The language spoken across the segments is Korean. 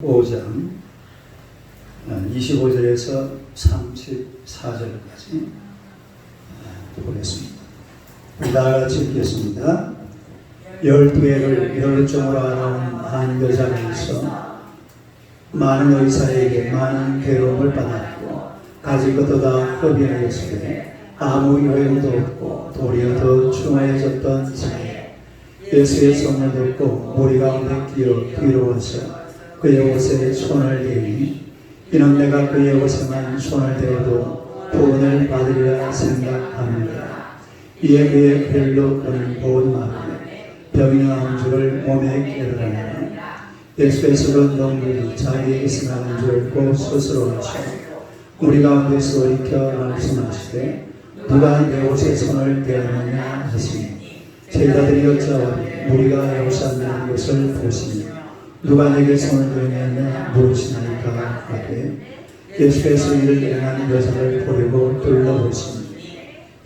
5장 25절에서 34절까지 보겠습니다. 다 같이 읽겠습니다. 12해를 열정으로 하는 한 여자가 있어 많은 의사에게 많은 괴로움을 받았고 가진 것도 다 허비하였으되 아무 요행도 없고 도리어 더 충만해졌던 자에 예수의 성을 듣고 무리 가운데 뒤로 와서 그의 옷에 손을 대니 이는 내가 그의 옷에만 손을 대어도 구원을 받으리라 생각합니다. 이에 그의 별로 그는 본 마음에 병이 나온 줄을 몸에 깨달으며 예수께서는 놈들이 자기에게서 나온 줄 곧 스스로 하시고 우리 가운데서 일으켜 말씀하시되 누가 내 옷에 손을 대었느냐 하시니 제자들이 여짜오니 우리가 요산나는 것을 보시며 누가 내게 손을 대었느냐 물으시나이까 하되 예수께서 이를 행한 여자를 보려고 둘러보시니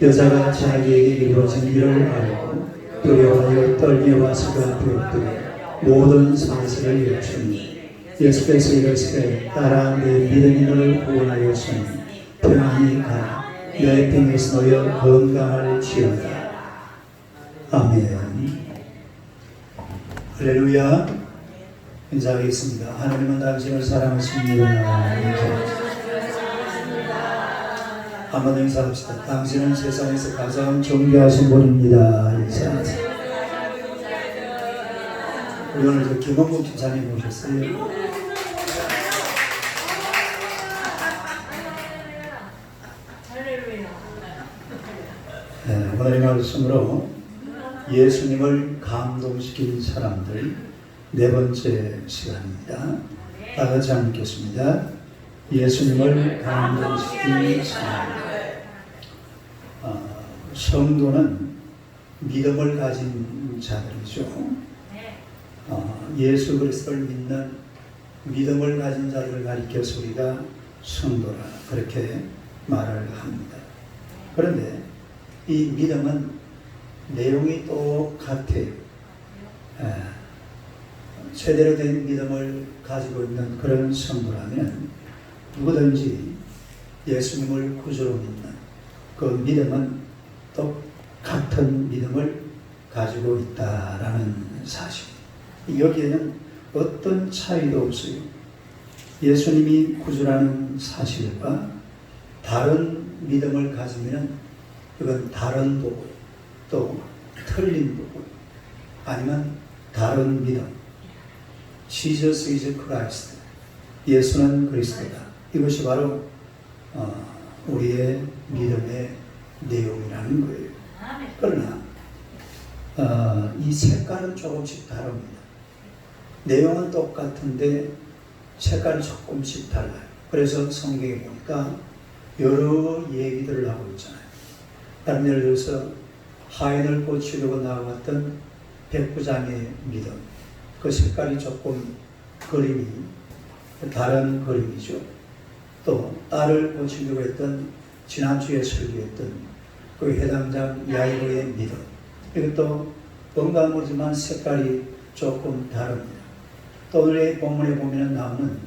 여자가 자기에게 이루어진 일을 알고 두려워하여 떨며 와서가 되었더니 모든 사실을 여쭈니 예수께서 이르시되 따라 내 믿음이 너를 구원하였으니 평안히 가 내 병에서 놓여 건강할지어다. 아멘. 할렐루야. 인사하겠습니다. 하나님은 당신을 사랑하십니다. 한번 인사합시다. 당신은 세상에서 가장 존귀하신 분입니다. 인사하세요. 우리 오늘 김원국 집사님 오셨어요. 네, 오늘의 말씀으로 예수님을 감동시킨 사람들 네 번째 시간입니다. 다 같이 한번 읽겠습니다. 예수님을 감동시킨 사람들. 성도는 믿음을 가진 자들이죠. 예수 그리스도를 믿는 믿음을 가진 자들을 가리켜서 우리가 성도라 그렇게 말을 합니다. 그런데 이 믿음은 내용이 똑같아요. 제대로 된 믿음을 가지고 있는 그런 성도라면 누구든지 예수님을 구주로 믿는 그 믿음은 똑같은 믿음을 가지고 있다라는 사실. 여기에는 어떤 차이도 없어요. 예수님이 구주라는 사실과 다른 믿음을 가지면 이건 다른 도구, 또 틀린 도구, 아니면 다른 믿음. Jesus is Christ. 예수는 그리스도다. 이것이 바로 우리의 믿음의 내용이라는 거예요. 그러나 이 색깔은 조금씩 다릅니다. 내용은 똑같은데 색깔이 조금씩 달라요. 그래서 성경에 보니까 여러 얘기들을 하고 있잖아요. 다른 예를 들어서 하인을 고치려고 나왔던 백부장의 믿음. 그 색깔이 조금 그림이 다른 그림이죠. 또 딸을 고치려고 했던 지난주에 설교했던 그 회당장 야이로의 믿음. 이것도 뭔가 모르지만 색깔이 조금 다릅니다. 또 오늘의 본문에 보면 나오는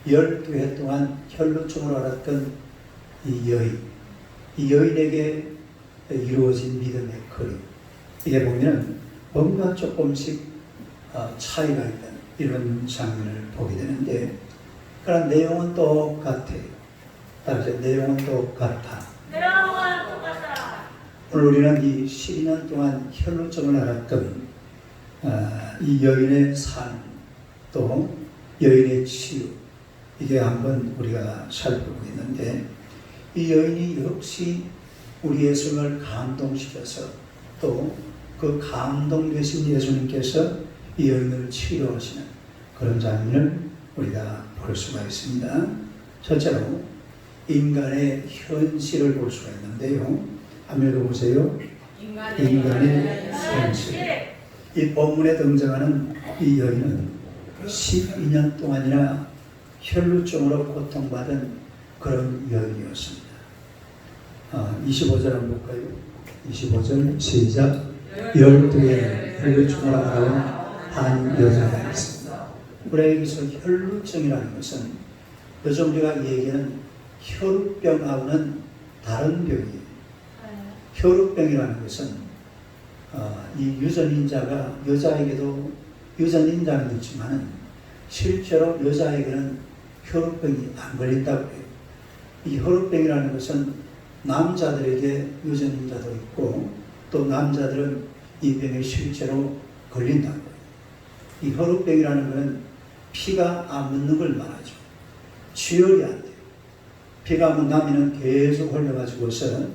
12해 동안 혈루증으로 앓았던 이 여인. 이 여인에게 이루어진 믿음의 그림. 이게 보면 뭔가 조금씩 차이가 있는 이런 장면을 보게 되는데, 그러나 내용은 똑같아요. 따라서 내용은 똑같아. 오늘 우리는 이 12년 동안 혈루증을 앓았던 이 여인의 삶, 또 여인의 치유, 이게 한번 우리가 살펴보고 있는데, 이 여인이 역시 우리 예수님을 감동시켜서 또 그 감동되신 예수님께서 이 여인을 치료하시는 그런 장면을 우리가 볼 수가 있습니다. 첫째로 인간의 현실을 볼 수가 있는데요. 한번 읽어보세요. 인간의 현실. 이 본문에 등장하는 이 여인은 12년 동안이나 혈루증으로 고통받은 그런 여인이었습니다. 25절 한번 볼까요? 25절 시작. 12해 혈루증으로 앓아온 한 여자가 있습니다. 우리가 여기서 혈루증이라는 것은 요즘 우리가 얘기하는 혈우병하고는 다른 병이에요. 혈우병이라는 것은 이 유전인자가 여자에게도 유전인자는 있지만 실제로 여자에게는 혈우병이 안 걸린다고 해요. 이 혈우병이라는 것은 남자들에게 유전인자도 있고 또 남자들은 이 병에 실제로 걸린다고 해요. 이 혈우병이라는 것은 피가 안 묻는 걸 말하죠. 치열이 안 돼요. 피가 안 나면 계속 흘러가지고서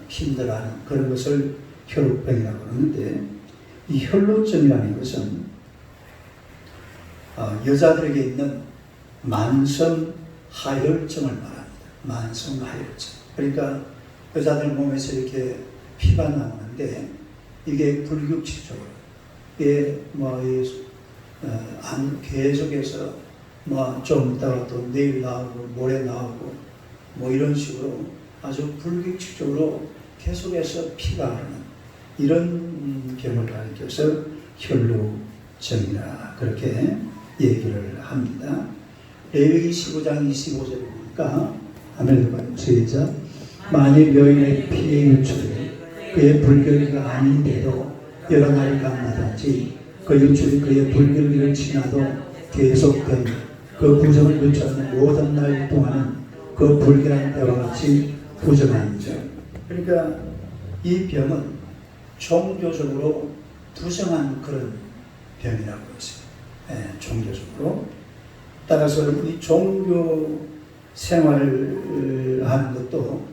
힘들어하는 그런 것을 혈우병이라고 하는데, 이 혈루증이라는 것은 여자들에게 있는 만성 하혈증을 말합니다. 만성 하혈증. 그러니까 여자들 몸에서 이렇게 피가 나오는데 이게 불규칙적으로 이게 계속해서 좀 있다가 또 내일 나오고 모레 나오고 이런 식으로 아주 불규칙적으로 계속해서 피가 흐르는 이런 병을 가리켜서 혈루증이라 그렇게 얘기를 합니다. 레위기 15장 25절에 보니까 아멘. 시작. 만일 여인의 피의 유출이 그의 불결기가 아닌데도 여러 날이 감나든지 그 유출이 그의 불결기를 지나도 계속된 그 부정을 유출하는 모든 날 동안은 그 불결한 때와 같이 부정한지라. 그러니까 이 병은 종교적으로 부정한 그런 병이라고 했어요. 종교적으로. 따라서 우리 종교 생활을 하는 것도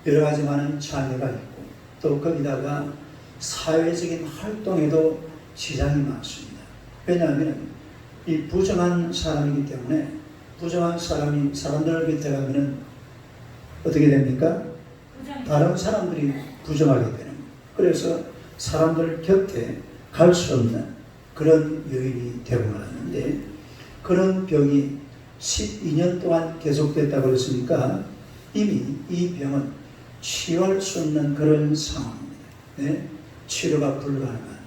여러 가지 많은 장애가 있고 또 거기다가 사회적인 활동에도 지장이 많습니다. 왜냐하면 이 부정한 사람이기 때문에 부정한 사람이 사람들 곁에 가면은 어떻게 됩니까? 다른 사람들이 부정하게 되는 거예요. 그래서 사람들 곁에 갈 수 없는 그런 여인이 되고 말았는데, 그런 병이 12년 동안 계속됐다고 했으니까 이미 이 병은 치유할 수 없는 그런 상황입니다. 네? 치료가 불가능한.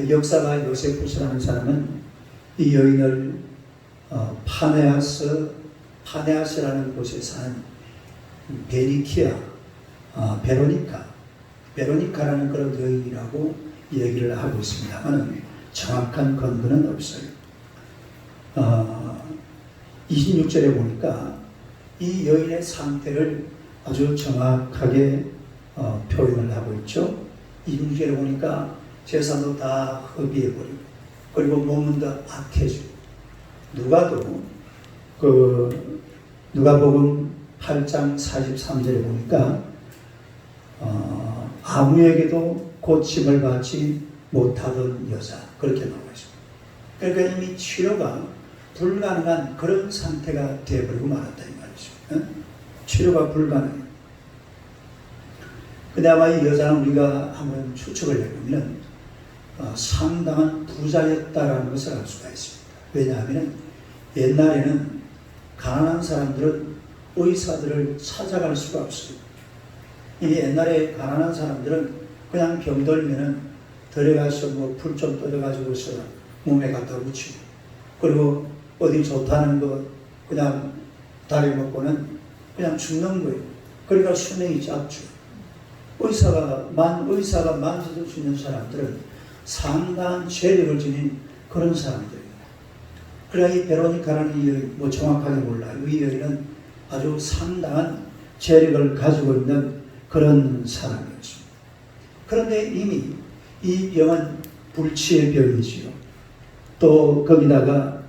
역사가 요세푸스라는 사람은 이 여인을 파네아스라는 곳에 사는 베로니카라는 그런 여인이라고 얘기를 하고 있습니다만 정확한 근거는 없어요. 26절에 보니까 이 여인의 상태를 아주 정확하게 표현을 하고 있죠. 26절에 보니까 재산도 다 허비해버리고 그리고 몸은 더 악해지고, 누가복음 8장 43절에 보니까 아무에게도 고침을 받지 못하던 여자, 그렇게 나와 있습니다. 그러니까 이미 치료가 불가능한 그런 상태가 되어버리고 말았다 이 말이죠. 치료가 불가능해요. 근데 아마 이 여자는 우리가 한번 추측을 해보면 상당한 부자였다라는 것을 알 수가 있습니다. 왜냐하면 옛날에는 가난한 사람들은 의사들을 찾아갈 수가 없어요. 이 옛날에 가난한 사람들은 그냥 병들면은 들어가서 불 좀 떠져가지고서 몸에 갖다 붙이고, 그리고 어디 좋다는 거 그냥 다리 먹고는 그냥 죽는 거예요. 그러니까 수명이 짧죠. 의사가 만져줄 수 있는 사람들은 상당한 재력을 지닌 그런 사람들이에요. 그러나 이 베로니카라는 이 여인, 정확하게 몰라요. 이 여인은 아주 상당한 재력을 가지고 있는 그런 사람이었습니다. 그런데 이미 이 병은 불치의 병이지요. 또 거기다가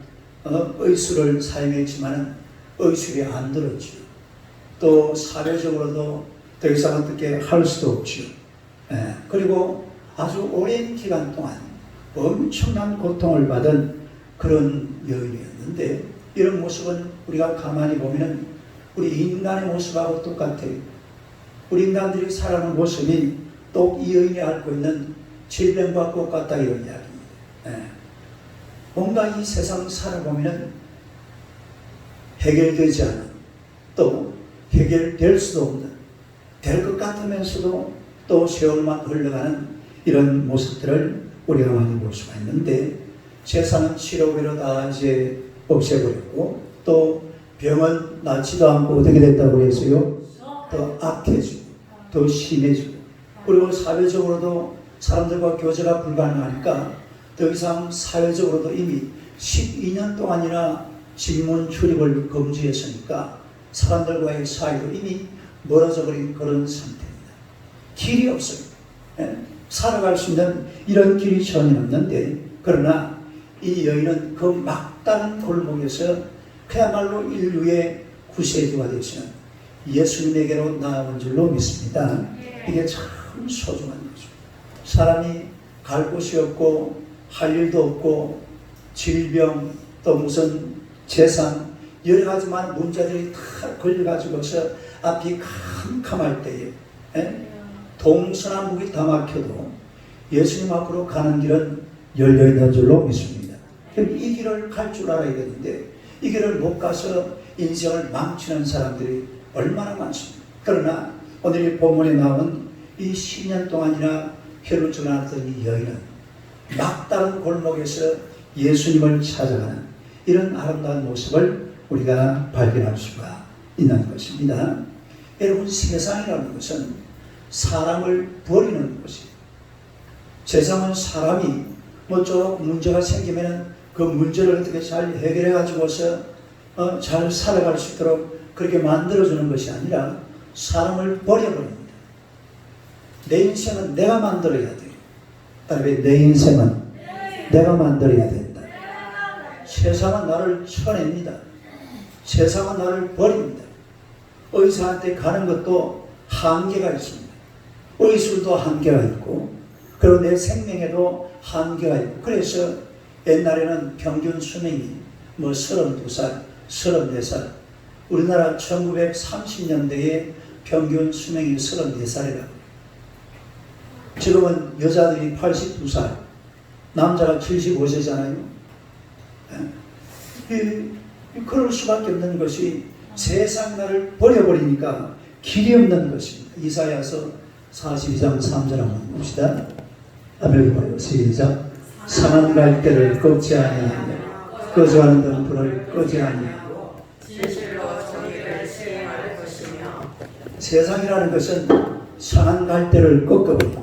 의술을 사용했지만 의술이 안 들었지요. 또 사회적으로도 더 이상 어떻게 할 수도 없지요. 그리고 아주 오랜 기간 동안 엄청난 고통을 받은 그런 여인이었는데, 이런 모습은 우리가 가만히 보면 우리 인간의 모습하고 똑같아요. 우리 인간들이 살아가는 모습이 또 이 여인이 앓고 있는 질병과 똑같다, 이런 이야기입니다. 뭔가 이 세상 살아보면 해결되지 않은, 또 해결될 수도 없는, 될 것 같으면서도 또 세월만 흘러가는 이런 모습들을 우리가 많이 볼 수가 있는데, 재산은 7억으로 다 이제 없애버렸고, 또 병은 낫지도 않고 어떻게 됐다고 해서요? 더 악해지고, 더 심해지고, 그리고 사회적으로도 사람들과 교제가 불가능하니까 더 이상 사회적으로도 이미 12년 동안이나 직문 출입을 금지했으니까 사람들과의 사이도 이미 멀어져 버린 그런 상태입니다. 길이 없어요. 살아갈 수 있는 이런 길이 전혀 없는데, 그러나 이 여인은 그 막다른 골목에서 그야말로 인류의 구세주가 되시는 예수님에게로 나아온 줄로 믿습니다. 이게 참 소중한 거죠. 사람이 갈 곳이 없고 할 일도 없고 질병 또 무슨 재산 여러 가지만 문제들이 다 걸려가지고서 앞이 캄캄할 때에 동서남북이 다 막혀도 예수님 앞으로 가는 길은 열려있는 줄로 믿습니다. 그럼 이 길을 갈 줄 알아야 되는데 이 길을 못 가서 인생을 망치는 사람들이 얼마나 많습니까? 그러나 오늘 이 본문에 나온 이 10년 동안이나 혈을 전하던 이 여인은 막다른 골목에서 예수님을 찾아가는 이런 아름다운 모습을 우리가 발견할 수가 있는 것입니다. 여러분, 세상이라는 것은 사람을 버리는 것이에요. 세상은 사람이 조금 문제가 생기면 그 문제를 어떻게 잘 해결해 가지고서 잘 살아갈 수 있도록 그렇게 만들어주는 것이 아니라 사람을 버려버립니다. 내 인생은 내가 만들어야 돼요. 따라서 내 인생은 내가 만들어야 된다. 세상은 나를 쳐냅니다. 세상은 나를 버립니다. 의사한테 가는 것도 한계가 있습니다. 의술도 한계가 있고, 그리고 내 생명에도 한계가 있고, 그래서 옛날에는 평균 수명이 32살, 34살, 우리나라 1930년대에 평균 수명이 34살이라고. 지금은 여자들이 82살, 남자가 75세잖아요. 그럴 수밖에 없는 것이 세상 나를 버려버리니까 길이 없는 것입니다. 이사야서 42장 3절 한번 봅시다. 한번 봐요. 시작. 상한 갈대를 꺾지 아니하며 꺼져가는 등불을 끄지 아니하고 진실로 정의를 시행할 것이며. 세상이라는 것은 상한 갈대를 꺾어버립니다.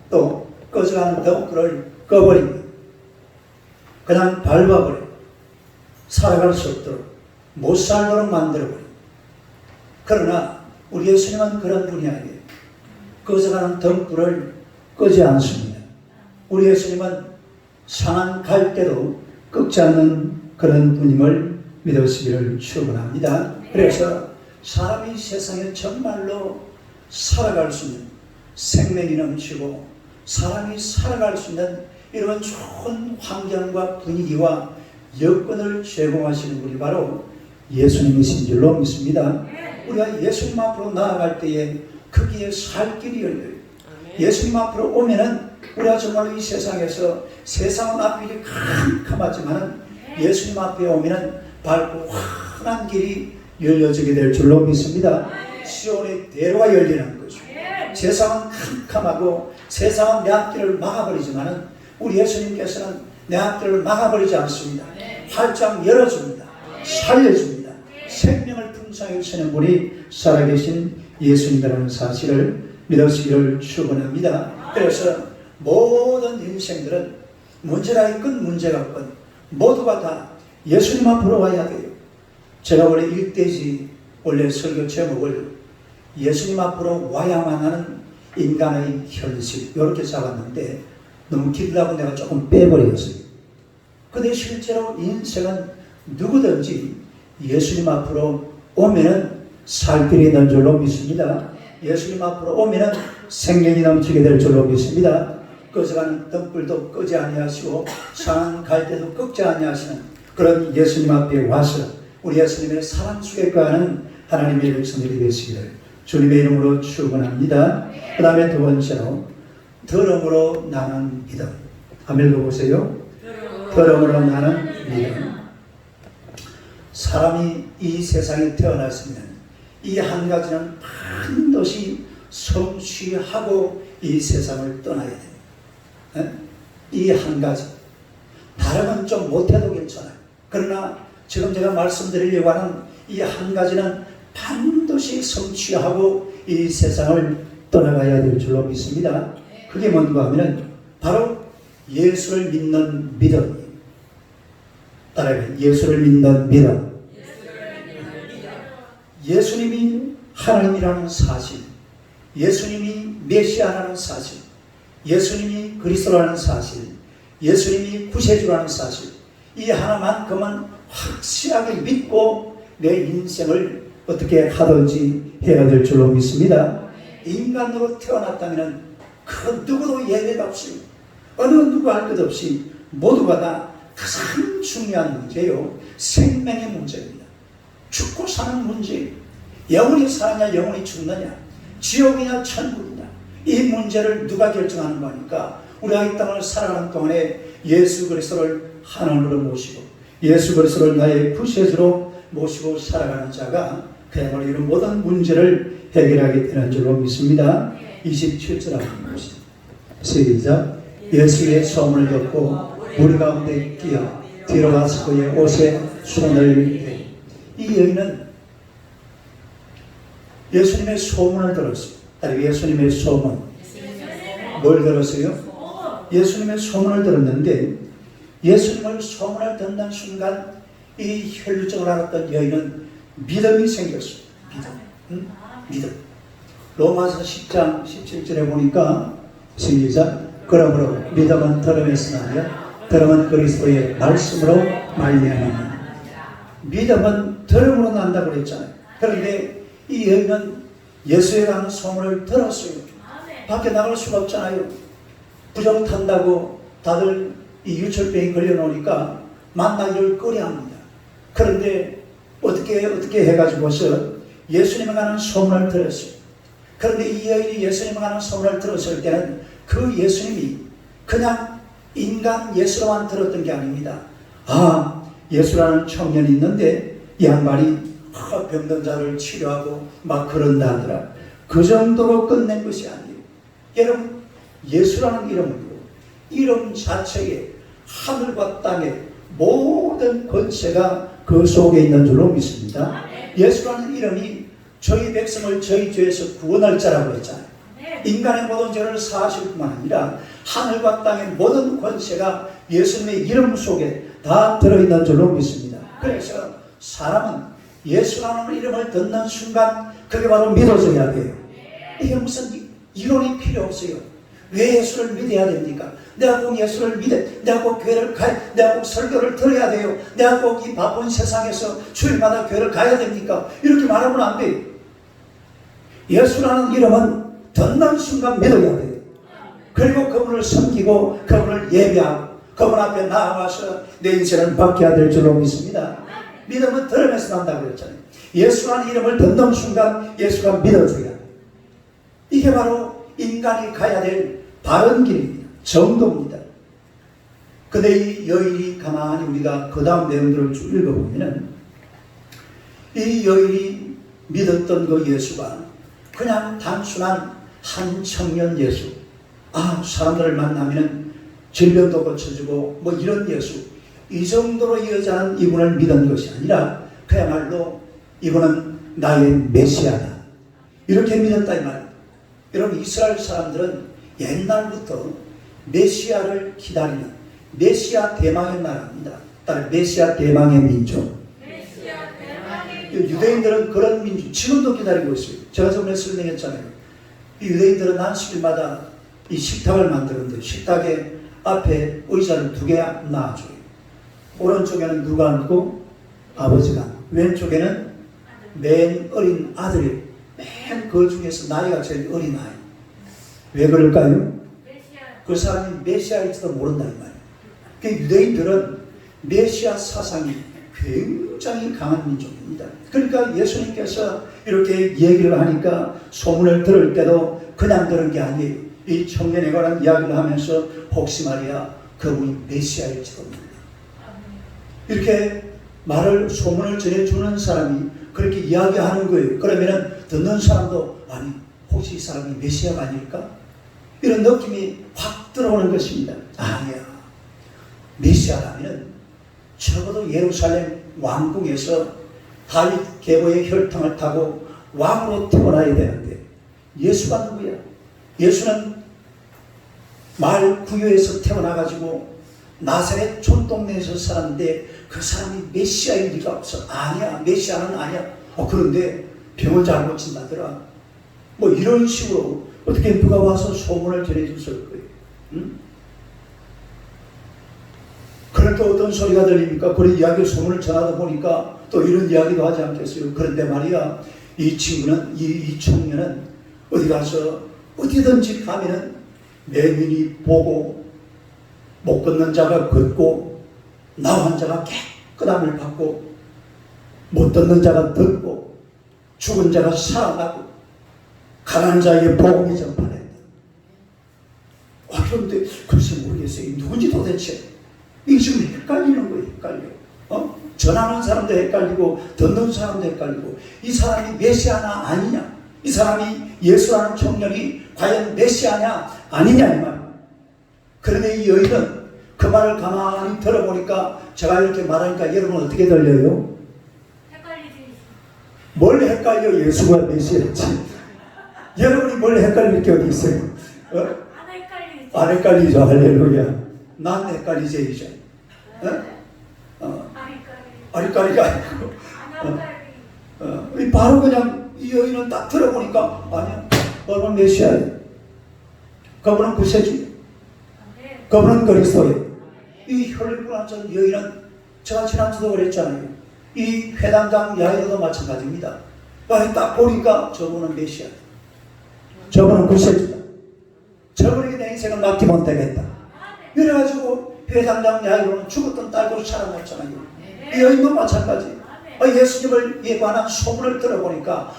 또 꺼져가는 등불을 꺼버립니다. 그냥 밟아버려요. 살아갈 수 없도록, 못 살도록 만들어버려요. 그러나 우리 예수님은 그런 분이 아니에요. 꺼져가는 등불을 끄지 않습니다. 우리 예수님은 상한 갈대도 꺾지 않는 그런 분임을 믿으시기를 축원합니다. 그래서 사람이 세상에 정말로 살아갈 수 있는 생명이 넘치고 사람이 살아갈 수 있는 이런 좋은 환경과 분위기와 여건을 제공하시는 분이 바로 예수님이신 줄로 믿습니다. 우리가 예수님 앞으로 나아갈 때에 거기에 살 길이 열려요. 예수님 앞으로 오면은 우리가 정말로 이 세상에서 세상은 앞길이 캄캄하지만은 예수님 앞에 오면은 밝고 환한 길이 열려지게 될 줄로 믿습니다. 시온의 대로가 열리는 거죠. 세상은 캄캄하고 세상은 내 앞길을 막아버리지만은 우리 예수님께서는 내 앞길을 막아버리지 않습니다. 활짝 열어줍니다. 살려줍니다. 생명을 풍성하게 주시는 분이 살아계신 예수님이라는 사실을 믿으시기를 축원합니다. 그래서 모든 인생들은 문제가 있건 문제가 없건 모두가 다 예수님 앞으로 와야 돼요. 제가 원래 일대지 원래 설교 제목을 예수님 앞으로 와야만 하는 인간의 현실 이렇게 잡았는데 너무 길다고 내가 조금 빼버렸어요. 근데 실제로 인생은 누구든지 예수님 앞으로 오면은 살 길이 있는 줄로 믿습니다. 예수님 앞으로 오면은 생명이 넘치게 될 줄로 믿습니다. 꺼져가는 등불도 끄지 아니하시고 상한 갈대도 꺾지 아니하시는 그런 예수님 앞에 와서 우리 예수님의 사랑 속에 거하는 하나님의 백성들이 되시기를 주님의 이름으로 축원합니다. 그 다음에 두 번째로 들음으로 나는 믿음. 한번 읽어보세요. 들음으로 나는 믿음. 사람이 이 세상에 태어났으면 이 한 가지는 반드시 성취하고 이 세상을 떠나야 됩니다. 이 한 가지 다른 좀 못해도 괜찮아요. 그러나 지금 제가 말씀드리려고 하는 이 한 가지는 반드시 성취하고 이 세상을 떠나가야 될 줄로 믿습니다. 그게 뭔가 하면 바로 예수를 믿는 믿음. 따라해. 예수를 믿는 믿음. 예수님이 하나님이라는 사실, 예수님이 메시아라는 사실, 예수님이 그리스도라는 사실, 예수님이 구세주라는 사실, 이 하나만큼은 확실하게 믿고 내 인생을 어떻게 하든지 해야 될 줄로 믿습니다. 인간으로 태어났다면 그 누구도 예외가 없이 어느 누구 할 것 없이 모두가 다 가장 중요한 문제요. 생명의 문제입니다. 죽고 사는 문제, 영원히 사느냐 영원히 죽느냐, 지옥이냐 천국이냐, 이 문제를 누가 결정하는 거니까 우리가 이 땅을 살아가는 동안에 예수 그리스도를 하나님으로 모시고 예수 그리스도를 나의 구세주로 모시고 살아가는 자가 그야말로 이런 모든 문제를 해결하게 되는 줄로 믿습니다. 27절 한번 보시죠. 시작. 예수의 소문을 듣고 우리 가운데 뛰어 들어가서 그의 옷에 손을 대. 이 여인은 예수님의 소문을 들었어요. 예수님의 소문. 뭘 들었어요? 예수님의 소문을 들었는데 예수님의 소문을 듣는 순간 이 혈루증을 앓았던 여인은 믿음이 생겼어요. 믿음. 로마서 10장 17절에 보니까 시작. 그러므로 믿음은 들음에서 나며 들음은 그리스도의 말씀으로 말미암아. 믿음은 들음으로 난다고 그랬잖아요. 그런데 이 여인은 예수에 관한 소문을 들었어요. 밖에 나갈 수가 없잖아요. 부정 탄다고 다들 이 유철병이 걸려놓으니까 만나기를 꺼려합니다. 그런데 어떻게 해가지고서 예수님에 관한 소문을 들었어요. 그런데 이 여인이 예수님에 관한 소문을 들었을 때는 그 예수님이 그냥 인간 예수로만 들었던 게 아닙니다. 아, 예수라는 청년이 있는데 이 양반이 병든 자를 치료하고 막 그런다 하더라. 그 정도로 끝낸 것이 아니에요. 여러분, 예수라는 이름으로 이름 자체에 하늘과 땅의 모든 권세가 그 속에 있는 줄로 믿습니다. 예수라는 이름이 저희 백성을 저희 죄에서 구원할 자라고 했잖아요. 인간의 모든 죄를 사하실 뿐만 아니라 하늘과 땅의 모든 권세가 예수님의 이름 속에 다 들어있는 줄로 믿습니다. 그래서 사람은 예수라는 이름을 듣는 순간 그게 바로 믿어져야 돼요. 이게 무슨 이론이 필요 없어요. 왜 예수를 믿어야 됩니까? 내가 꼭 예수를 내가 꼭 교회를 내가 꼭 설교를 들어야 돼요. 내가 꼭 이 바쁜 세상에서 주일마다 교회를 가야 됩니까? 이렇게 말하면 안 돼요. 예수라는 이름은 듣는 순간 믿어야 돼요. 그리고 그분을 섬기고 그분을 예배하고 그분 앞에 나아가서 내 인생을 바뀌어야 될 줄로 믿습니다. 믿음은 들음에서 난다고 그랬잖아요. 예수라는 이름을 듣는 순간 예수가 믿어줘야 돼요. 이게 바로 인간이 가야 될 바른 길입니다. 정도입니다. 근데 이 여인이 가만히 우리가 그 다음 내용들을 쭉 읽어보면 이 여인이 믿었던 그 예수가 그냥 단순한 한 청년 예수, 사람들을 만나면 질병도 고쳐주고 뭐 이런 예수, 이 정도로 이 여자는 이분을 믿은 것이 아니라 그야말로 이분은 나의 메시아다 이렇게 믿었다 이 말이에요. 여러분, 이스라엘 사람들은 옛날부터 메시아를 기다리는 메시아 대망의 나라입니다. 따라 메시아 대망의 민족. 유대인들은 그런 민족 지금도 기다리고 있어요. 제가 저번에 설명했잖아요. 이 유대인들은 안식일마다 이 식탁을 만드는데 식탁에 앞에 의자를 2개 놔줘요. 오른쪽에는 누가 앉고 아버지가 앉고 왼쪽에는 맨 어린 아들이 맨 그 중에서 나이가 제일 어린 아이. 왜 그럴까요? 그 사람이 메시아일지도 모른다 이 말이에요. 그 유대인들은 메시아 사상이 굉장히 강한 민족입니다. 그러니까 예수님께서 이렇게 얘기를 하니까 소문을 들을 때도 그냥 들은 게 아니에요. 이 청년에 관한 이야기를 하면서 혹시 말이야 그분이 메시아일지도 모른다. 이렇게 소문을 전해주는 사람이 그렇게 이야기하는 거예요. 그러면은 듣는 사람도 아니 혹시 이 사람이 메시아가 아닐까? 이런 느낌이 확 들어오는 것입니다. 아니야. 메시아라면 적어도 예루살렘 왕궁에서 다윗 계보의 혈통을 타고 왕으로 태어나야 되는데 예수가 누구야? 예수는 마을 구유에서 태어나가지고 나사렛 촌동네에서 살았는데 그 사람이 메시아일 리가 없어. 아니야, 메시아는 아니야. 그런데 병을 잘 고친다더라. 뭐 이런 식으로 어떻게 누가 와서 소문을 전해줬을 거예요. 응? 그러니까 어떤 소리가 들립니까? 그런 이야기 소문을 전하다 보니까 또 이런 이야기도 하지 않겠어요? 그런데 말이야, 이 친구는, 이 청년은 어디 가서 어디든지 가면은 내민이 보고 못 걷는 자가 걷고 나한 자가 깨끗함을 받고 못 듣는 자가 듣고 죽은 자가 살아나고 가난한 자에게 복음이 전파된다. 그런데 글쎄 모르겠어요. 누군지 도대체. 이게 지금 헷갈리는 거예요. 헷갈려. 전하는 사람도 헷갈리고 듣는 사람도 헷갈리고 이 사람이 메시아나 아니냐, 이 사람이 예수라는 청년이 과연 메시아냐 아니냐 이 말. 그런데 이 여인은 그 말을 가만히 들어보니까 제가 이렇게 말하니까 여러분 어떻게 들려요? 헷갈리지. 뭘 헷갈려? 예수가 메시아지. 여러분이 뭘 헷갈릴 게 어디 있어요? 안 헷갈리지. 안 헷갈리죠. 할렐루야. 난 헷갈리지 이제. 아리까리가 아니고. 바로 그냥 이 여인은 딱 들어보니까 아니야. 그분은 메시아예요. 그분은 구세주예요. 그분은 그리스도예요. 이 혈육불안전 여인은 제가 지난주도 그랬잖아요. 이 회당장 야이로도 마찬가지입니다. 딱 보니까 저분은 메시아예요. 저분은 구세주다. 저분에게 내 인생을 맡기면 되겠다. 이래가지고 회당장 야이로는 죽었던 딸도 살아났잖아요. 이 여인도 마찬가지. 예수님을 관한 소문을 들어보니까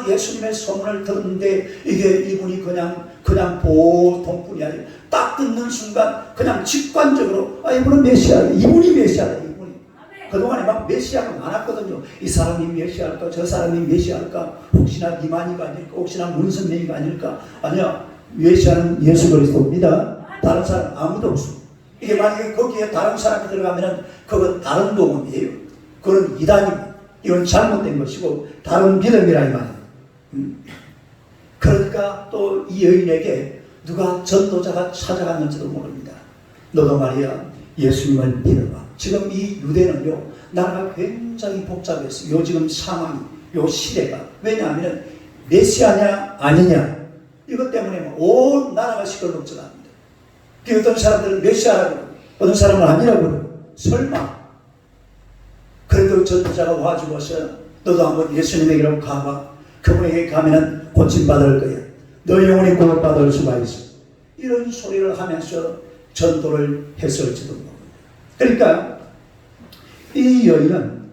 예수님의 소문을 들었는데 이게 이분이 그냥 보통 분이 아니라 딱 듣는 순간 그냥 직관적으로 이분은 메시아다. 이분이 메시아다. 이분이. 그동안에 막 메시아가 많았거든요. 이 사람이 메시아일까? 저 사람이 메시아일까? 혹시나 이만희가 아닐까? 혹시나 문선명이가 아닐까? 아니야. 메시아는 예수 그리스도입니다. 다른 사람 아무도 없어. 이게 만약에 거기에 다른 사람이 들어가면은 그건 다른 복음이에요. 그건 이단입니다. 이건 잘못된 것이고 다른 믿음이라 이 말이에요. 그러니까 또 이 여인에게 누가 전도자가 찾아갔는지도 모릅니다. 너도 말이야 예수님을 믿어봐. 지금 이 유대는요 나라가 굉장히 복잡했어요. 요 지금 상황이, 요 시대가. 왜냐하면 메시아냐 아니냐 이것 때문에 온 나라가 시끌벅적합니다. 어떤 사람들은 메시아라고 그러고 어떤 사람은 아니라고 그러고 설마. 그래도 전도자가 와주고서 너도 한번 예수님에게로 가봐. 그분에게 가면은 고침받을 거야. 너 영혼이 구원받을 수가 있어. 이런 소리를 하면서 전도를 했을지도 모릅니다. 그러니까 이 여인은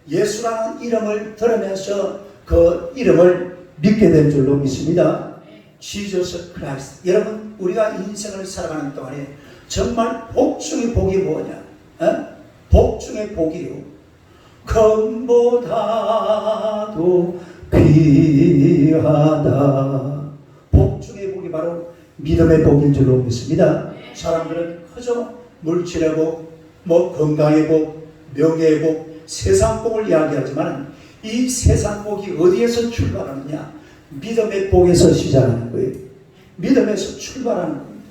예수라는 이름을 들으면서 그 이름을 믿게 된 줄로 믿습니다. Jesus Christ. 여러분 우리가 인생을 살아가는 동안에 정말 복 중의 복이 뭐냐? 복 중의 복이요. 금보다도 귀하다. 복 중의 복이 바로 믿음의 복인 줄로 믿습니다. 사람들은 그저 물질의 복, 건강의 복, 명예의 복, 세상 복을 이야기하지만 이 세상 복이 어디에서 출발하느냐? 믿음의 복에서 시작하는 거예요. 믿음에서 출발하는 겁니다.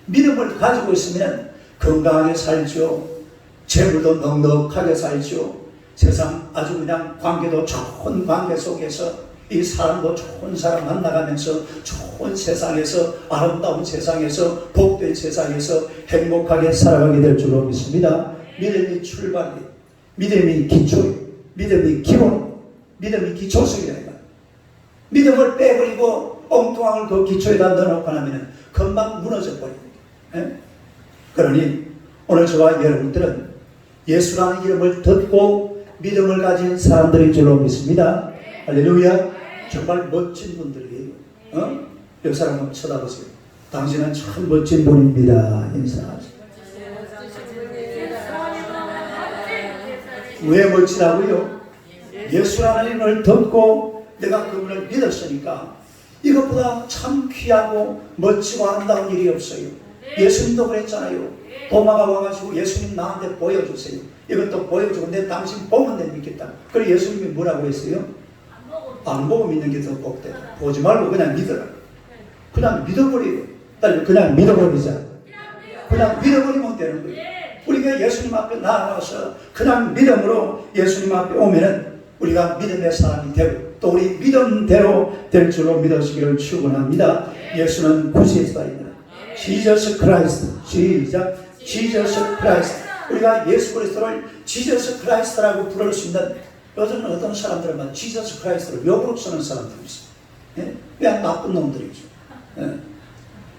믿음을 가지고 있으면 건강하게 살죠. 재물도 넉넉하게 살죠. 세상 아주 그냥 관계도 좋은 관계 속에서 이 사람도 좋은 사람 만나가면서 좋은 세상에서 아름다운 세상에서 복된 세상에서 행복하게 살아가게 될 줄로 믿습니다. 믿음이 출발이에요. 믿음이 기초예요. 믿음이 기본, 믿음이 기초석이다. 믿음을 빼버리고 엉뚱한 그 기초에다 넣어놓고 나면 금방 무너져 버립니다. 그러니 오늘 저와 여러분들은 예수라는 이름을 듣고 믿음을 가진 사람들인 줄로 믿습니다. 할렐루야. 정말 멋진 분들이에요. 옆 사람 한번 쳐다보세요. 당신은 참 멋진 분입니다. 인사하세요. 왜 멋지다고요? 예수라는 이름을 듣고 내가 그분을 믿었으니까 이것보다 참 귀하고 멋지고 아름다운 일이 없어요. 예수님도 그랬잖아요. 도마가 와가지고 예수님 나한테 보여주세요. 이것도 보여주고 내 당신 보면 내 믿겠다. 그래 예수님이 뭐라고 했어요? 안 보고 믿는 게 더 복되다. 보지 말고 그냥 믿어라. 그냥 믿어버려요. 그냥 믿어버리자. 그냥 믿어버리면 되는 거예요. 우리가 예수님 앞에 나아가서 그냥 믿음으로 예수님 앞에 오면은 우리가 믿음의 사람이 되고 또 우리 믿음대로 될 줄로 믿으시기를 축원합니다. 예수는 구세주입니다. 지저스 크라이스트. 시작. 지저스 크라이스트. 우리가 예수 그리스도를 지저스 크라이스트라고 부를 수 있는 요즘 어떤 사람들은 지저스 크라이스트를 욕으로 쓰는 사람들이 있어요. 예? 그냥 나쁜 놈들이죠. 예?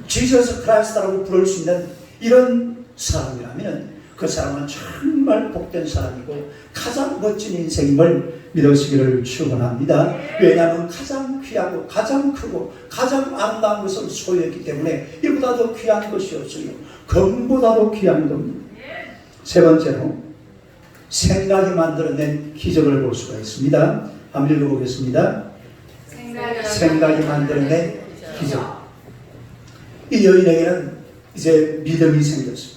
지저스 크라이스트라고 부를 수 있는 이런 사람이라면 그 사람은 정말 복된 사람이고 가장 멋진 인생임을 믿으시기를 축원합니다. 왜냐하면 가장 귀하고 가장 크고 가장 아름다운 것을 소유했기 때문에 이보다 더 귀한 것이 없어요. 금보다도 귀한 겁니다. 세 번째로 생각이 만들어낸 기적을 볼 수가 있습니다. 한번 읽어보겠습니다. 생각이 만들어낸 기적. 이 여인에게는 이제 믿음이 생겼습니다.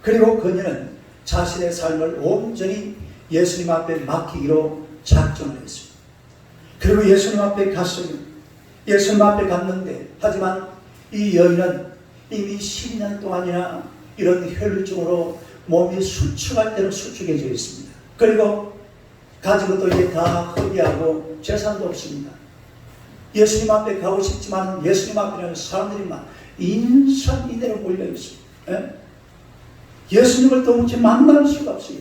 그리고 그녀는 자신의 삶을 온전히 예수님 앞에 맡기기로 작정을 했습니다. 그리고 예수님 앞에 갔어요. 예수님 앞에 갔는데 하지만 이 여인은 이미 10년 동안이나 이런 혈류증으로 몸이 수축할 때는 수축해져 있습니다. 그리고 가진 것도 이제 다 허비하고 재산도 없습니다. 예수님 앞에 가고 싶지만 예수님 앞에는 사람들이 막 인산이대로 몰려 있습니다. 예수님을 도무지 만날 수가 없어요.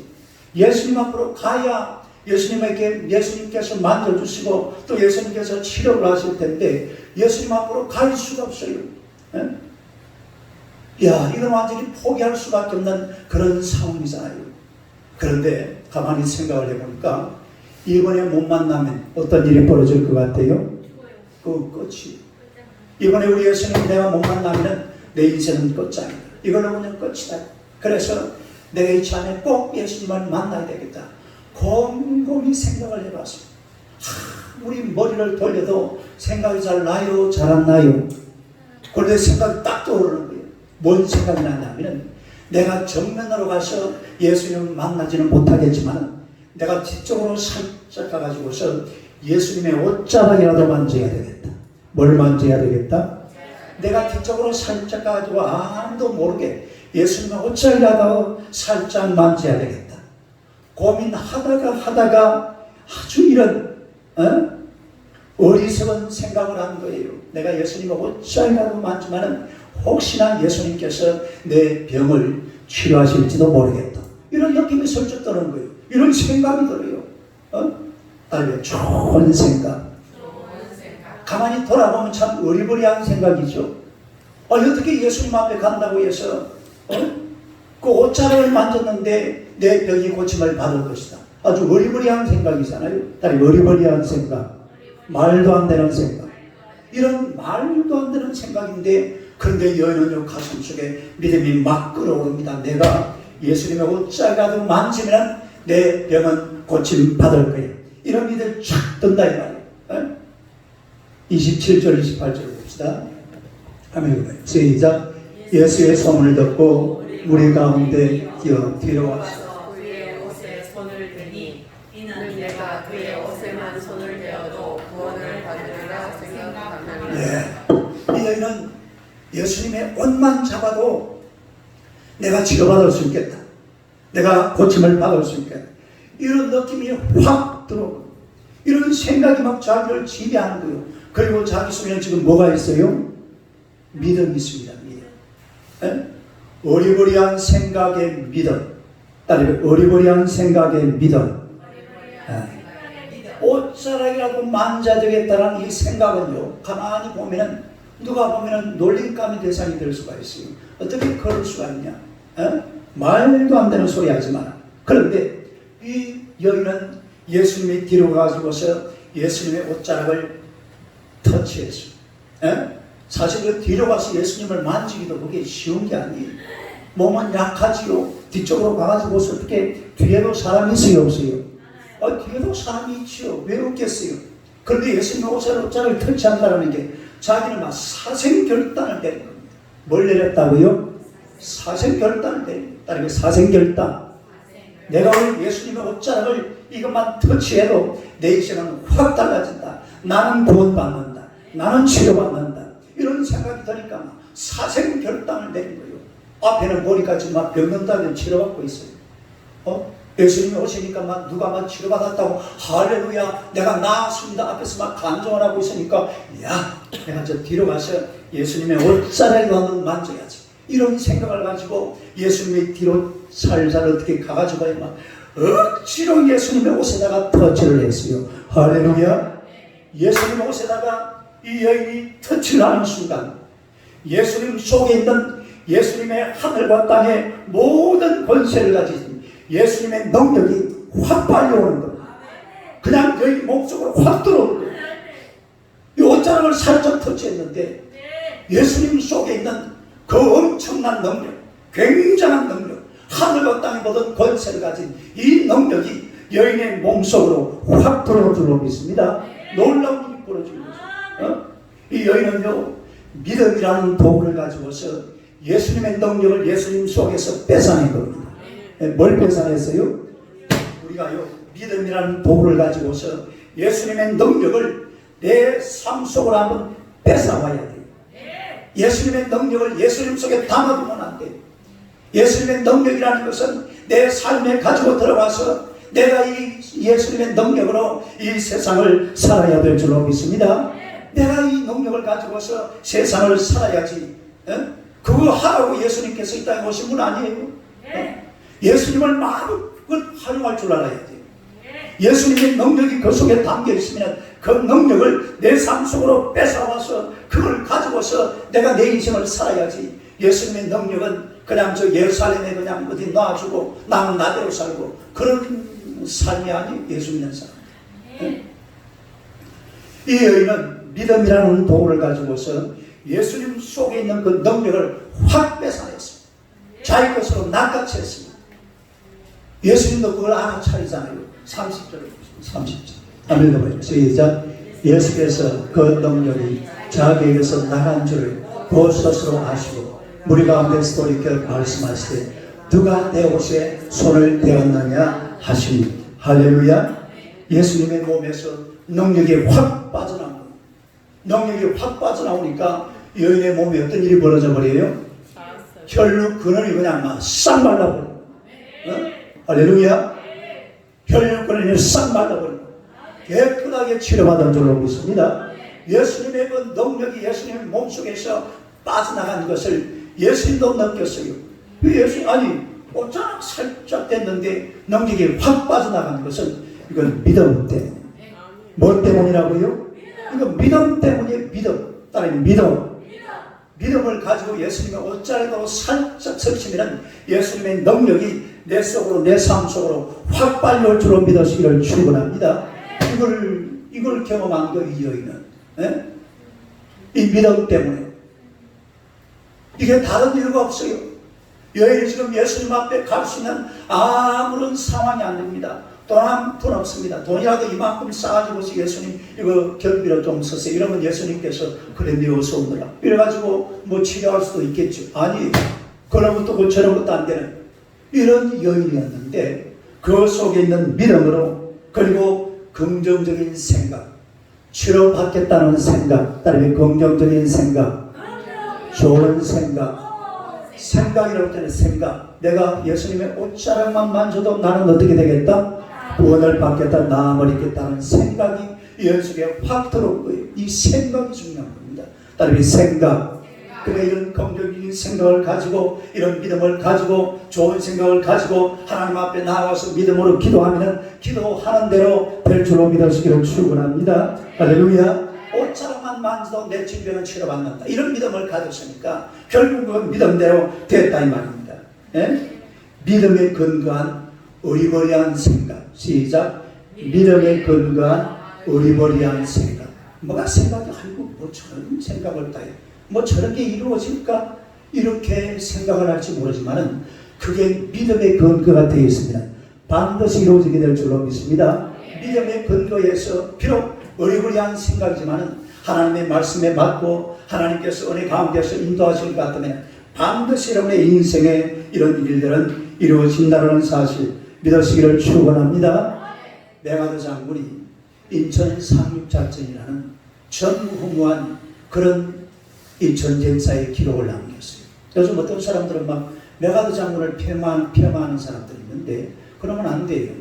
예수님 앞으로 가야 예수님께서 만져주시고 또 예수님께서 치료를 하실 텐데 예수님 앞으로 갈 수가 없어요. 이건 완전히 포기할 수밖에 없는 그런 상황이잖아요. 그런데 가만히 생각을 해보니까 이번에 못 만나면 어떤 일이 벌어질 것 같아요? 그 끝이. 이번에 우리 예수님 내가 못 만나면 내 인생은 끝장이다. 이걸로 그냥 끝이다. 그래서 내가 이참에 꼭 예수님을 만나야 되겠다. 곰곰이 생각을 해봤습니다. 우리 머리를 돌려도 생각이 잘 나요? 잘 안 나요? 그런데 생각이 딱 떠오르는 거예요. 뭔 생각이 나냐면 내가 정면으로 가서 예수님을 만나지는 못하겠지만 내가 뒤쪽으로 살짝 가가지고서 예수님의 옷자락이라도 만져야 되겠다. 뭘 만져야 되겠다? 내가 뒤쪽으로 살짝 가가지고 아무도 모르게 예수님의 옷자락이라도 살짝 만져야 되겠다. 고민하다가 아주 이런 어리석은 생각을 한 거예요. 내가 예수님의 옷자락이라도 만지면은 혹시나 예수님께서 내 병을 치료하실지도 모르겠다. 이런 느낌이 슬쩍 드는 거예요. 이런 생각이 들어요. 좋은 생각. 가만히 돌아보면 참 어리버리한 생각이죠. 어떻게 예수님 앞에 간다고 해서 그 옷자락을 만졌는데 내 병이 고침을 받을 것이다. 아주 어리버리한 생각이잖아요. 어리버리한 생각. 말도 안 되는 생각. 이런 말도 안 되는 생각인데 그런데 여인은 가슴 속에 믿음이 막 끓어오릅니다. 내가 예수님의 옷자락이라도 만지면 내 병은 고침 받을 거예요. 이런 믿음이 쫙 든다 이 말이에요. 27절 28절 봅시다. 하면 시작. 예수의 소문을 듣고 우리 가운데 기어 뒤로 와서 그의 옷에 손을 대니 이는 내가 그의 옷에만 손을 대어도 구원을 받으리라 생각하느니라. 이 여인은 예수님의 옷만 잡아도 내가 치료받을 수 있겠다. 내가 고침을 받을 수 있겠다. 이런 느낌이 확 들어오고 이런 생각이 막 자기를 지배하는 거예요. 그리고 자기 속에는 지금 뭐가 있어요? 믿음이 있습니다. 믿음. 어리버리한 생각의 믿음. 어리버리한 생각의 믿음. 옷자락이라도 만져야 되겠다는 이 생각은요, 가만히 보면은 누가 보면은 놀림감의 대상이 될 수가 있어요. 어떻게 그럴 수가 있냐? 말도 안 되는 소리 하지만. 그런데 이 여인은 예수님이 뒤로 가지고서 예수님의 옷자락을 터치했어요. 사실 그 뒤로 가서 예수님을 만지기도 그게 쉬운 게 아니에요. 몸은 약하지요. 뒤쪽으로 가가지고서 어떻게 뒤에도 사람이 있어요? 없어요? 뒤에도 사람이 있지요. 왜 없겠어요? 그런데 예수님의 옷자락을 터치한다는 게 자기는 막 사생결단을 내린 겁니다. 뭘 내렸다고요? 사생결단을 내렸다. 사생결단. 내가 오늘 예수님의 옷자락을 이것만 터치해도 내 인생은 확 달라진다. 나는 구원받는다. 나는 치료받는다. 이런 생각이 드니까 사생결단을 내린 거예요. 앞에는 머리까지 막 병든다면 치료받고 있어요. 예수님이 오시니까 막 누가 막 치료받았다고 할렐루야 내가 나았습니다 앞에서 막 간증을 하고 있으니까 야 내가 저 뒤로 가서 예수님의 옷자락을 한번 만져야지 이런 생각을 가지고 예수님의 뒤로 살살 어떻게 가가지고 막 억지로 예수님의 옷에다가 터치를 했어요. 할렐루야. 예수님 옷에다가 이 여인이 터치를 하는 순간 예수님 속에 있는 예수님의 하늘과 땅의 모든 권세를 가진 예수님의 능력이 확 빨려오는 겁니다. 그냥 여기 몸속으로 확 들어오는 거예요. 이 옷자락을 살짝 터치했는데 예수님 속에 있는 그 엄청난 능력, 굉장한 능력, 하늘과 땅의 모든 권세를 가진 이 능력이 여인의 몸속으로 확 들어올 줄로 믿습니다. 놀라운 일이 벌어지는 거죠. 이 여인은요 믿음이라는 도구를 가지고서 예수님의 능력을 예수님 속에서 뺏어낸 겁니다. 뭘 뺏어냈어요? 우리가요 믿음이라는 도구를 가지고서 예수님의 능력을 내 삶 속으로 한번 뺏어와야 돼요. 예수님의 능력을 예수님 속에 담아두면 안 돼요. 예수님의 능력이라는 것은 내 삶에 가지고 들어가서 내가 이 예수님의 능력으로 이 세상을 살아야 될 줄로 믿습니다. 내가 이 능력을 가지고서 세상을 살아야지. 그거 하라고 예수님께서 이 땅에 오신 분 아니에요. 예수님을 마음껏 활용할 줄 알아야 돼요. 예수님의 능력이 그 속에 담겨 있으면 그 능력을 내 삶 속으로 뺏어와서 그걸 가지고서 내가 내 인생을 살아야지. 예수님의 능력은 그냥 저 예루살렘에 그냥 어디 놔주고 나는 나대로 살고 그런 삶이 아니 예수 믿는 사람. 이 여인은 믿음이라는 도구를 가지고서 예수님 속에 있는 그 능력을 확 뺏어냈습니다. 자기 것으로 낚아챘습니다. 예수님도 그걸 알아차리잖아요. 30절 한번 읽어봐요. 시작. 예수께서 그 능력이 자기에게서 나간 줄을 곧 스스로 아시고 무리 가운데서 돌이켜 말씀하시되 누가 내 옷에 손을 대었느냐 하시니 할렐루야. 예수님의 몸에서 능력이 확 빠져나온 겁니다. 능력이 확 빠져나오니까 여인의 몸에 어떤 일이 벌어져 버려요? 혈육 근원이 그냥 막 싹 말라버려요. 할렐루야. 혈육 근원이 싹 말라버려요. 깨끗하게 치료받은 줄로 믿습니다. 예수님의 그 능력이 예수님의 몸속에서 빠져나간 것을 예수님도 느꼈어요. 예수님 아니 옷자락 살짝 됐는데 능력이 확 빠져나간 것은 이건 믿음 때문에. 뭐 때문이라고요? 이건 믿음 때문에 믿음. 따라서 믿음을 가지고 예수님의 옷자락으로 살짝 설치면 예수님의 능력이 내 속으로 내 삶 속으로 확 빨려올 줄로 믿으시기를 축원합니다. 이걸 경험한 거 이 여인은 이 믿음 때문에 이게 다른 이유가 없어요. 여인이 지금 예수님 앞에 갈 수 있는 아무런 상황이 안 됩니다. 돈 한 푼 없습니다. 돈이라도 이만큼 싸가지고 예수님 이거 경비로 좀 쓰세요. 이러면 예수님께서 그래 네 어서 오너라 이래가지고 뭐 치료할 수도 있겠죠. 아니 그런 것도 그 저런 것도 안 되는 이런 여인이었는데 그 속에 있는 믿음으로 그리고 긍정적인 생각 치료받겠다는 생각 따르면 긍정적인 생각 좋은 생각이라고 하는 생각 내가 예수님의 옷자락만 만져도 나는 어떻게 되겠다? 구원을 받겠다, 나음을 입겠다는 생각이 이 연속에 확 들어온 거예요. 이 생각이 중요한 겁니다. 따르면 생각. 그래 이런 긍정적인 생각을 가지고 이런 믿음을 가지고 좋은 생각을 가지고 하나님 앞에 나아가서 믿음으로 기도하면 기도하는 대로 될 줄로 믿으시기를 축원합니다. 할렐루야. 옷자락만 만져도 내 질병은 치료받는다. 이런 믿음을 가졌으니까 결국은 믿음대로 됐다 이 말입니다. 믿음에 근거한 어리버리한 생각. 시작. 믿음에 근거한 어리버리한 생각. 뭐가 생각이 아이고 뭐 저런 생각을 다 해. 뭐 저런 게 이루어질까? 이렇게 생각을 할지 모르지만은 그게 믿음의 근거가 되어 있습니다. 반드시 이루어지게 될 줄로 믿습니다. 믿음의 근거에서 비록 어리버리한 생각이지만은 하나님의 말씀에 맞고 하나님께서 은혜 가운데서 인도하실 것 같으면 반드시 여러분의 인생에 이런 일들은 이루어진다는 사실 믿으시기를 축원합니다. 메가드 장군이 인천 상륙작전이라는 전무후무한 그런 이 전쟁사의 기록을 남겼어요. 요즘 어떤 사람들은 막 메가드 장군을 폄하하는 사람들이 있는데 그러면 안 돼요.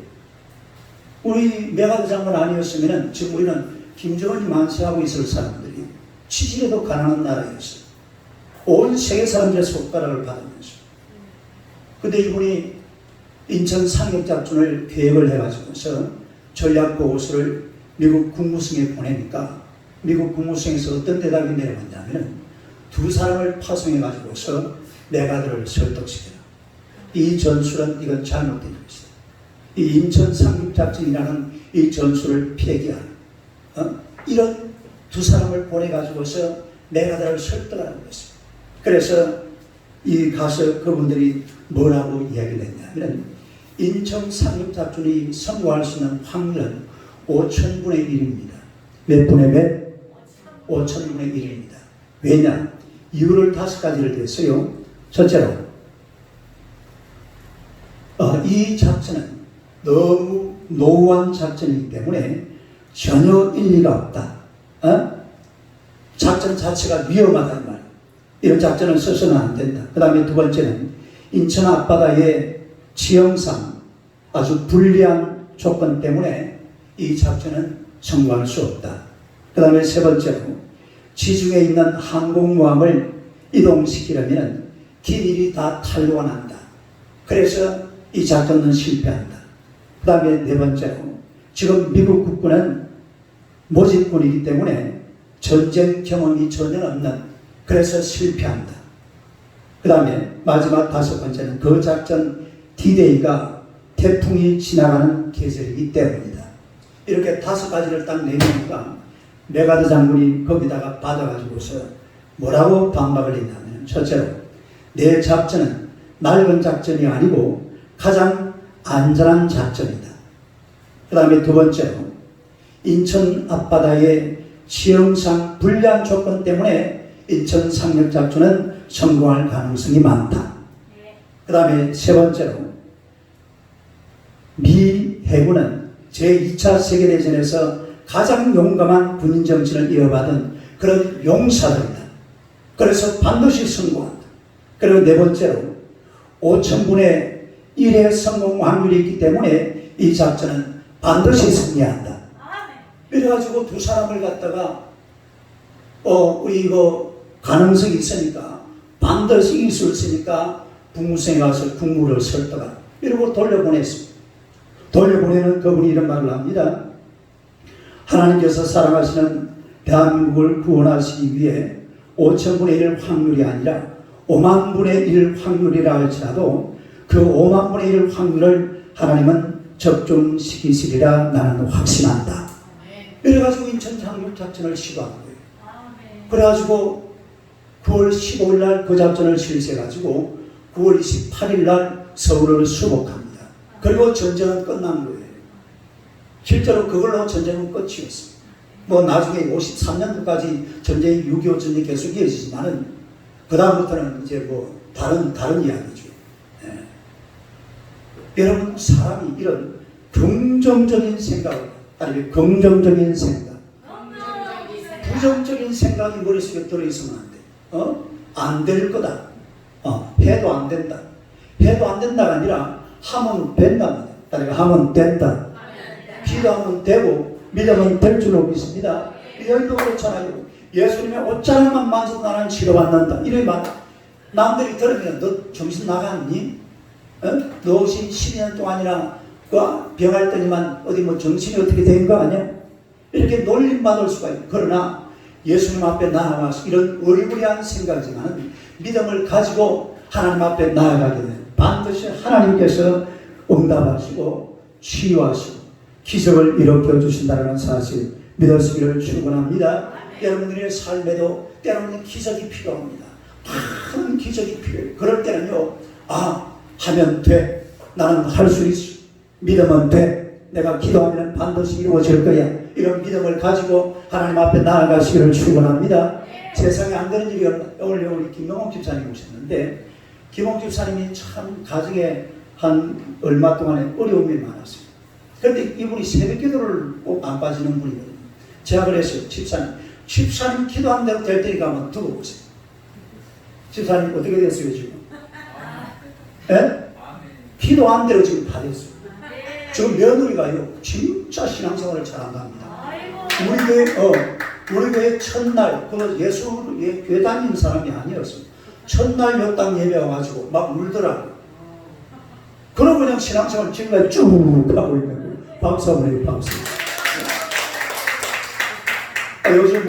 우리 메가드 장군 아니었으면 지금 우리는 김정은이 만세하고 있을 사람들이 치질에도 가난한 나라였어요. 온 세계 사람들의 손가락을 받으면서. 근데 이분이 인천 상륙작전을 계획을 해가지고서 전략보고서를 미국 국무성에 보내니까 미국 국무성에서 어떤 대답이 내려왔냐면 두 사람을 파송해가지고서 메가드를 설득시켜라. 이 전술은 이건 잘못된 것이다. 이 인천 상륙작전이라는 이 전술을 폐기하라. 이런 두 사람을 보내가지고서 메가드를 설득하는 것입니다. 그래서 이 가서 그분들이 뭐라고 이야기를 했냐면 인천 상륙작전이 성공할 수 있는 확률은 5,000분의 1입니다. 몇 분의 몇? 5,000분의 1입니다. 왜냐? 이유를 5가지를 댔어요. 첫째로 이 작전은 너무 노후한 작전이기 때문에 전혀 일리가 없다. 작전 자체가 위험하단 말이에요. 이런 작전을 써서는 안 된다. 그 다음에 두 번째는 인천 앞바다의 지형상 아주 불리한 조건 때문에 이 작전은 성공할 수 없다. 그 다음에 세 번째로 지중해에 있는 항공모함을 이동시키려면 기밀이 다 탄로가 난다. 그래서 이 작전은 실패한다. 그 다음에 네 번째로 지금 미국 국군은 모집군이기 때문에 전쟁 경험이 전혀 없는 그래서 실패한다. 그 다음에 마지막 5번째는 그 작전 D-Day가 태풍이 지나가는 계절이기 때문이다. 이렇게 5가지를 딱 내놓으니까 메가드 장군이 거기다가 받아가지고서 뭐라고 반박을 했냐면 첫째로 내 작전은 낡은 작전이 아니고 가장 안전한 작전이다. 그 다음에 두 번째로 인천 앞바다의 지형상 불리한 조건 때문에 인천 상륙작전은 성공할 가능성이 많다. 그 다음에 세 번째로 미 해군은 제2차 세계대전에서 가장 용감한 군인 정신을 이어받은 그런 용사들이다. 그래서 반드시 성공한다. 그리고 네 번째로 5,000분의 1의 성공 확률이 있기 때문에 이 작전은 반드시 승리한다. 이래가지고 두 사람을 갖다가 우리 이거 가능성이 있으니까 반드시 이길 수 있으니까 국무성에 가서 국무를 설득하라. 이러고 돌려보냈습니다. 돌려보내는 그분이 이런 말을 합니다. 하나님께서 사랑하시는 대한민국을 구원하시기 위해 5,000분의 1 확률이 아니라 50,000분의 1 확률이라 할지라도 그 50,000분의 1 확률을 하나님은 적중시키시리라 나는 확신한다. 이래가지고 인천 상륙작전을 시도한 거예요. 그래가지고 9월 15일 날 그 작전을 실시해가지고 9월 28일 날 서울을 수복합니다. 그리고 전쟁은 끝난 거예요. 실제로 그걸로 전쟁은 끝이었습니다. 뭐 나중에 53년도까지 전쟁이 6.25 전쟁이 계속 이어지지만은 그 다음부터는 이제 뭐 다른 이야기죠. 여러분 사람이 이런 긍정적인 생각을 아니면 긍정적인 생각, 부정적인 생각이 머릿속에 들어있으면 안 돼. 안 될 거다. 해도 안 된다. 해도 안 된다가 아니라 하면 된다. 그러니까 하면 된다. 기도하면 되고 믿으면 될 줄로 믿습니다. 여기도 그렇잖아요. 예수님의 옷자락만 만져도 나는 치료받는다. 이래 말 남들이 들으면 너 정신 나갔니? 너 혹시 12년 동안이나 그 병할 때니만 어디 뭐 정신이 어떻게 된 거 아니야? 이렇게 놀림받을 수가 있고 그러나 예수님 앞에 나아가서 이런 어리부리한 생각이지만 믿음을 가지고 하나님 앞에 나아가게 되면 반드시 하나님께서 응답하시고 치유하시고 기적을 일으켜 주신다는 사실 믿으시기를 축원합니다. 여러분들의 삶에도 때로는 기적이 필요합니다. 큰 기적이 필요해요. 그럴 때는요, 하면 돼. 나는 할 수 있어. 믿으면 돼. 내가 기도하면 반드시 이루어질 거야. 이런 믿음을 가지고 하나님 앞에 나아가시기를 축원합니다. 세상에 안 되는 일이 오늘 우리 김명옥 집사님 오셨는데 김홍 집사님이 참 가정에 한 얼마 동안에 어려움이 많았어요. 그런데 이분이 새벽 기도를 꼭 안 빠지는 분이거든요. 제가 그랬어요. 집사님 기도한 대로 될 테니까 한번 두고 보세요. 집사님 어떻게 됐어요 지금? 예? 기도한 대로 지금 다 됐어요. 저 며느리가요 진짜 신앙생활을 잘한 겁니다. 우리 교회 첫날 그 교회 다니는 사람이 아니었어요. 첫날 역당 예배 와가지고 막 울더라고요. 그러고 그냥 신앙생활 지금까지 쭉 하고 있는 거예요. 박수 한번 해요. 박수. 요즘